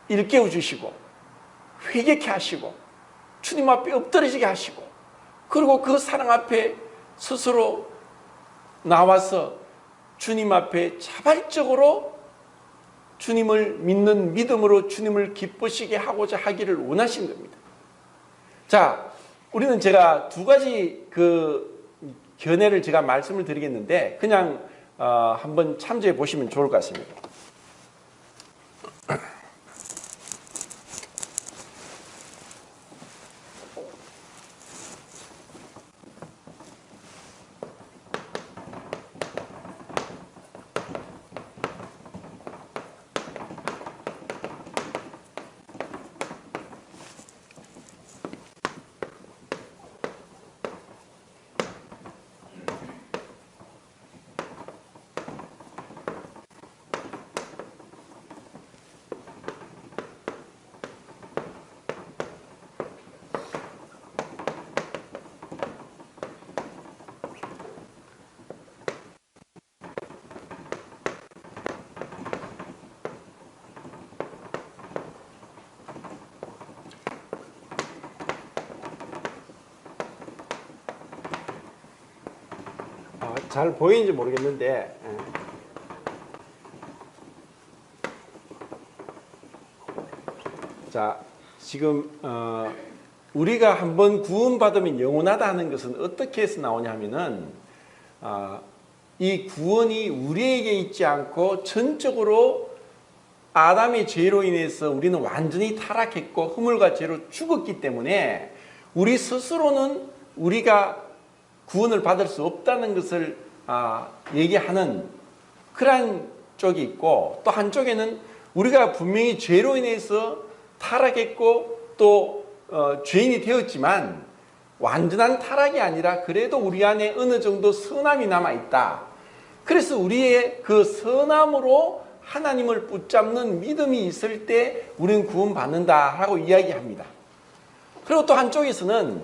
일깨워 주시고 회개케 하시고 주님 앞에 엎드러지게 하시고 그리고 그 사랑 앞에 스스로 나와서 주님 앞에 자발적으로 주님을 믿는 믿음으로 주님을 기쁘시게 하고자 하기를 원하신 겁니다. 자, 우리는 제가 두 가지 견해를 제가 말씀을 드리겠는데 그냥 한번 참조해 보시면 좋을 것 같습니다. 잘 보이는지 모르겠는데 자, 지금 우리가 한번 구원받으면 영원하다 하는 것은 어떻게 해서 나오냐 하면은 이 구원이 우리에게 있지 않고 전적으로 아담의 죄로 인해서 우리는 완전히 타락했고 허물과 죄로 죽었기 때문에 우리 스스로는 우리가 구원을 받을 수 없다는 것을 얘기하는 그러한 쪽이 있고 또 한쪽에는 우리가 분명히 죄로 인해서 타락했고 또 죄인이 되었지만 완전한 타락이 아니라 그래도 우리 안에 어느 정도 선함이 남아있다. 그래서 우리의 그 선함으로 하나님을 붙잡는 믿음이 있을 때 우리는 구원받는다 하고 이야기합니다. 그리고 또 한쪽에서는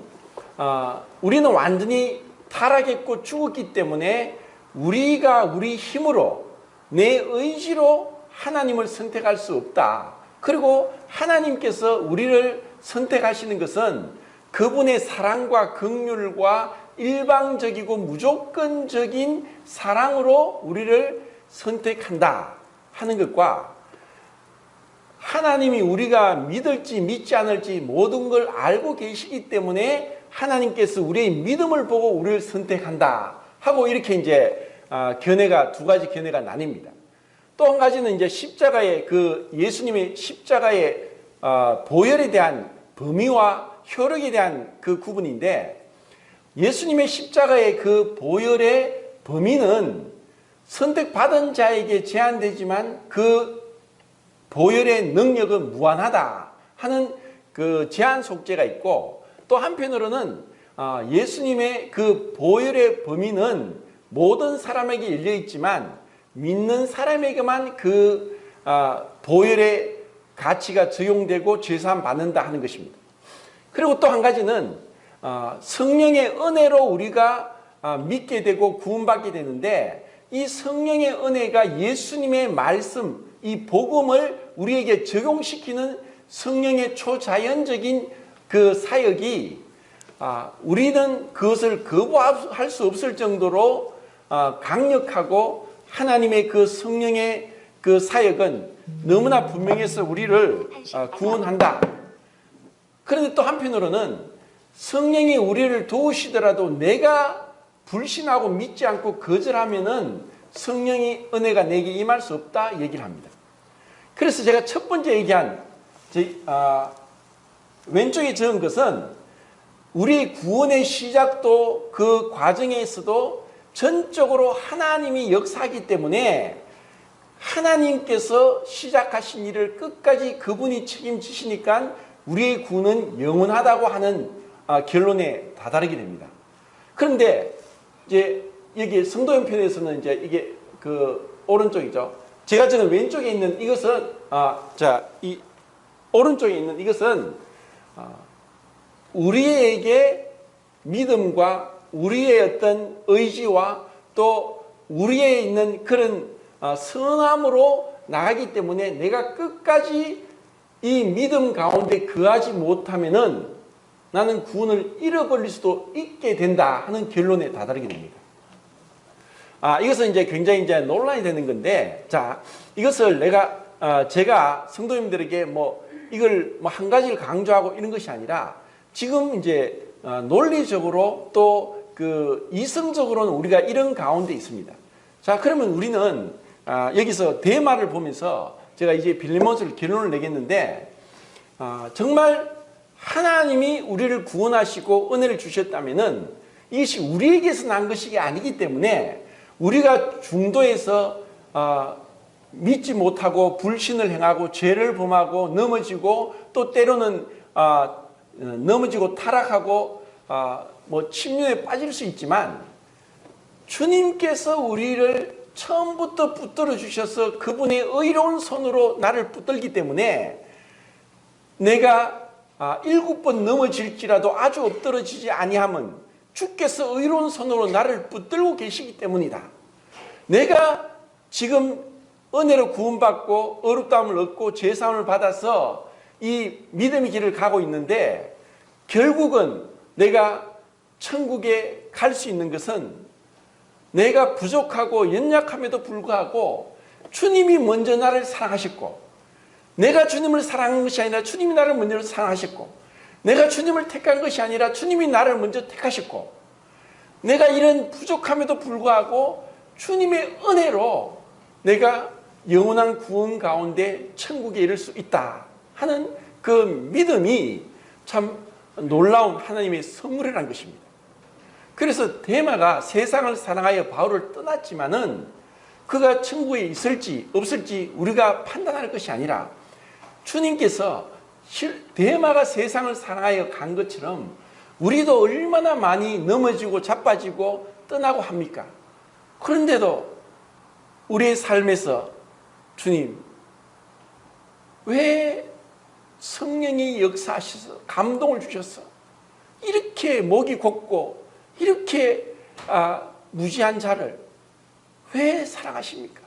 우리는 완전히 타락했고 죽었기 때문에 우리가 우리 힘으로 내 의지로 하나님을 선택할 수 없다. 그리고 하나님께서 우리를 선택하시는 것은 그분의 사랑과 긍휼과 일방적이고 무조건적인 사랑으로 우리를 선택한다 하는 것과 하나님이 우리가 믿을지 믿지 않을지 모든 걸 알고 계시기 때문에 하나님께서 우리의 믿음을 보고 우리를 선택한다 하고 이렇게 이제 견해가 두 가지 견해가 나뉩니다. 또 한 가지는 이제 십자가의 그 예수님의 십자가의 보혈에 대한 범위와 효력에 대한 그 구분인데 예수님의 십자가의 그 보혈의 범위는 선택받은 자에게 제한되지만 그 보혈의 능력은 무한하다 하는 그 제한 속죄가 있고 또 한편으로는 예수님의 그 보혈의 범위는 모든 사람에게 열려 있지만 믿는 사람에게만 그 보혈의 가치가 적용되고 죄사함 받는다 하는 것입니다. 그리고 또 한 가지는 성령의 은혜로 우리가 믿게 되고 구원받게 되는데 이 성령의 은혜가 예수님의 말씀, 이 복음을 우리에게 적용시키는 성령의 초자연적인 그 사역이 우리는 그것을 거부할 수 없을 정도로 강력하고 하나님의 그 성령의 그 사역은 너무나 분명해서 우리를 구원한다. 그런데 또 한편으로는 성령이 우리를 도우시더라도 내가 불신하고 믿지 않고 거절하면은 성령의 은혜가 내게 임할 수 없다 얘기를 합니다. 그래서 제가 첫 번째 얘기한 왼쪽에 적은 것은 우리 구원의 시작도 그 과정에서도 전적으로 하나님이 역사하기 때문에 하나님께서 시작하신 일을 끝까지 그분이 책임지시니까 우리의 구원은 영원하다고 하는 결론에 다다르게 됩니다. 그런데 이제 여기 성도연편에서는 이제 이게 그 오른쪽이죠. 제가 지금 왼쪽에 있는 이것은 이 오른쪽에 있는 이것은 우리에게 믿음과 우리의 어떤 의지와 또 우리에 있는 그런 선함으로 나가기 때문에 내가 끝까지 이 믿음 가운데 거하지 못하면은 나는 구원을 잃어버릴 수도 있게 된다 하는 결론에 다다르게 됩니다. 이것은 이제 굉장히 이제 논란이 되는 건데, 자, 이것을 제가 성도님들에게 이걸 한 가지를 강조하고 이런 것이 아니라 지금 이제 논리적으로 또 그 이성적으로는 우리가 이런 가운데 있습니다. 자, 그러면 우리는 여기서 대마를 보면서 제가 이제 빌레몬스를 결론을 내겠는데, 정말 하나님이 우리를 구원하시고 은혜를 주셨다면은 이것이 우리에게서 난 것이 아니기 때문에 우리가 중도에서 믿지 못하고 불신을 행하고 죄를 범하고 넘어지고 또 때로는 넘어지고 타락하고 침륜에 빠질 수 있지만 주님께서 우리를 처음부터 붙들어 주셔서 그분의 의로운 손으로 나를 붙들기 때문에 내가 7번 넘어질지라도 아주 엎드러지지 아니함은 주께서 의로운 손으로 나를 붙들고 계시기 때문이다. 내가 지금 은혜로 구원받고 어렵다함을 얻고 죄사함을 받아서 이 믿음의 길을 가고 있는데 결국은 내가 천국에 갈 수 있는 것은 내가 부족하고 연약함에도 불구하고 주님이 먼저 나를 사랑하셨고 내가 주님을 사랑한 것이 아니라 주님이 나를 먼저 사랑하셨고 내가 주님을 택한 것이 아니라 주님이 나를 먼저 택하셨고 내가 이런 부족함에도 불구하고 주님의 은혜로 내가 영원한 구원 가운데 천국에 이를 수 있다 하는 그 믿음이 참 놀라운 하나님의 선물이라는 것입니다. 그래서 데마가 세상을 사랑하여 바울을 떠났지만은 그가 천국에 있을지 없을지 우리가 판단할 것이 아니라 주님께서 데마가 세상을 사랑하여 간 것처럼 우리도 얼마나 많이 넘어지고 자빠지고 떠나고 합니까? 그런데도 우리의 삶에서 주님 왜 성령이 역사하셔서 감동을 주셔서 이렇게 목이 곱고 이렇게 무지한 자를 왜 사랑하십니까?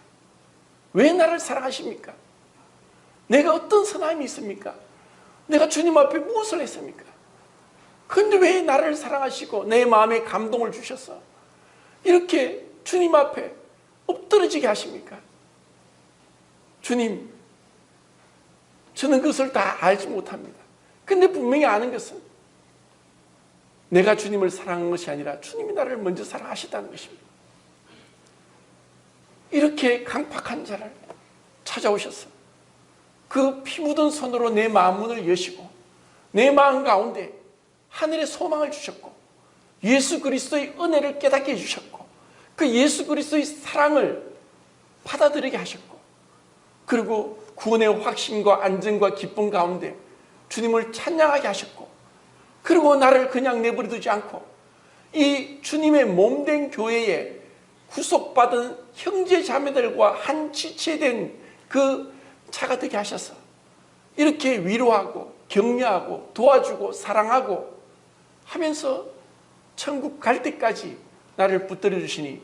왜 나를 사랑하십니까? 내가 어떤 선함이 있습니까? 내가 주님 앞에 무엇을 했습니까? 그런데 왜 나를 사랑하시고 내 마음에 감동을 주셔서 이렇게 주님 앞에 엎드러지게 하십니까? 주님, 저는 그것을 다 알지 못합니다. 근데 분명히 아는 것은 내가 주님을 사랑한 것이 아니라 주님이 나를 먼저 사랑하셨다는 것입니다. 이렇게 강팍한 자를 찾아오셔서 그 피 묻은 손으로 내 마음 문을 여시고 내 마음 가운데 하늘의 소망을 주셨고 예수 그리스도의 은혜를 깨닫게 해주셨고 그 예수 그리스도의 사랑을 받아들이게 하셨고 그리고 구원의 확신과 안정과 기쁨 가운데 주님을 찬양하게 하셨고 그리고 나를 그냥 내버려 두지 않고 이 주님의 몸된 교회에 구속받은 형제 자매들과 한 지체된 그 자가 되게 하셔서 이렇게 위로하고 격려하고 도와주고 사랑하고 하면서 천국 갈 때까지 나를 붙들어 주시니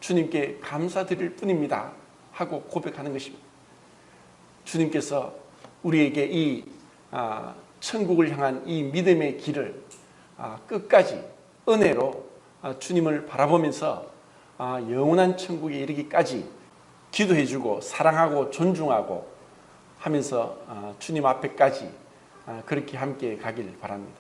주님께 감사드릴 뿐입니다 하고 고백하는 것입니다. 주님께서 우리에게 이 천국을 향한 이 믿음의 길을 끝까지 은혜로 주님을 바라보면서 영원한 천국에 이르기까지 기도해주고 사랑하고 존중하고 하면서 주님 앞에까지 그렇게 함께 가길 바랍니다.